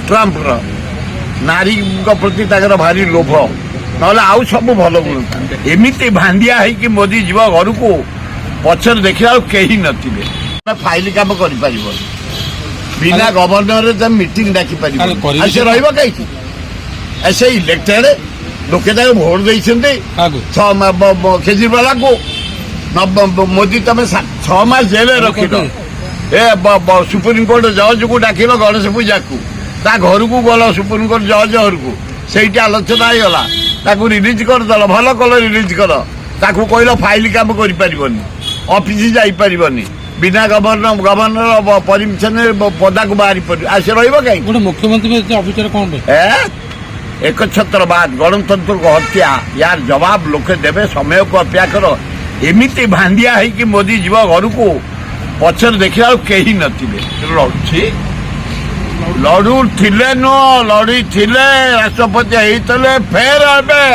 ଟ୍ରମ୍ପର ନାରୀଙ୍କ ପ୍ରତି ତାଙ୍କର ଭାରି ଲୋଭ, ନହେଲେ ଆଉ ସବୁ ଭଲ ଗୁଣ। ଏମିତି ଭାଣ୍ଡିଆ ହେଇକି ମୋଦି ଯିବ ଘରକୁ, ପଛରେ ଦେଖିଲା ବେଳକୁ କେହି ନଥିବେ। ଫାଇଲ କାମ କରିପାରିବନି, ବିନା ଗଭର୍ଣ୍ଣରରେ ତମେ ମିଟିଂ ଡାକିପାରିବ, ସେ ରହିବ କାହିଁକି? ସେ ଇଲେକ୍ଟେଡ ଲୋକେ ତାକୁ ଭୋଟ ଦେଇଛନ୍ତି କେଜରିୱାଲାକୁ। ମୋଦି ତମେ 6 ମାସ ଜେଲରେ ରଖିଲ, ଏ ସୁପ୍ରିମକୋର୍ଟ ଜଜକୁ ଡାକିଲ ଗଣେଶ ପୂଜାକୁ, ତା ଘରକୁ ଗଲ ସୁପ୍ରିମକୋର୍ଟ ଜଜ ଘରକୁ, ସେଇଠି ଆଲୋଚନା ହେଇଗଲା, ତାକୁ ରିଲିଜ କରିଦେଲ, ଭଲ କଲ ରିଲିଜ କର। ତାକୁ କହିଲ ଫାଇଲ କାମ କରିପାରିବନି, ଅଫିସ ଯାଇପାରିବନି, ବିନା ଗଭର୍ଣ୍ଣର ପରମିଶନରେ ପଦାକୁ ବାହାରି ପଡିବ, ସେ ରହିବ କାହିଁକି? ଗୋଟେ ମୁଖ୍ୟମନ୍ତ୍ରୀ ଅଫିସର କଣ एकछत्रवाद गणतंत्र को हत्या यार जवाब लोके देवे, समय को अपेक्षा कर। एमती भांडिया है कि मोदी जीव घर को, पचर देखला कहीं नथिबे। लड़ू थिले नुह लड़ी थिले राष्ट्रपति होइतले फेर हेबे,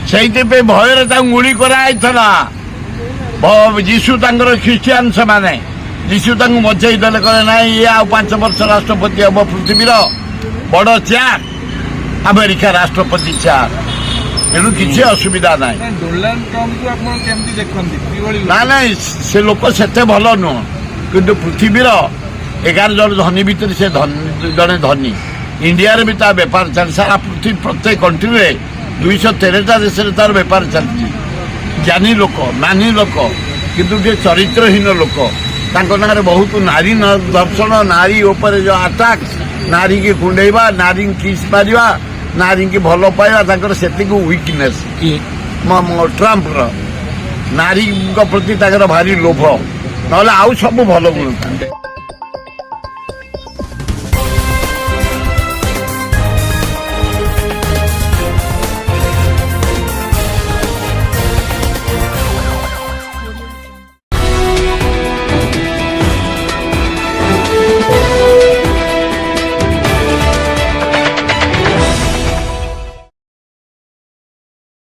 सेइते भयर गुली कराइथला। जीशु तांकर ख्रिस्टियान समाने जीशु तांको मचई देले, कहे ना ये आ 5 वर्ष राष्ट्रपति हम पृथ्वीर बड़ चेयर अमेरिका राष्ट्रपति चेयर, तेणु किसी असुविधा ना। ना ना से लोक से भल नुह, किंतु पृथ्वीर 11 जन धनी भितर से जड़े धनी। इंडिया भी तार बेपार चल सारा पृथ्वी प्रत्येक कंट्री में 213टा देश तार बेपार चलती। ज्ञानी लोक मानी लोक किंतु चरित्रहीन लोक, तांको बहुत नारी दर्शन, नारी उपर जो अटैक, नारी की कुंडेवा, नारी किस मारिवा, नारी की भल पाइबा, से वीकनेस। ट्रम्पर नारी प्रति भारी लोभ, नहले आउ सब भल गुण।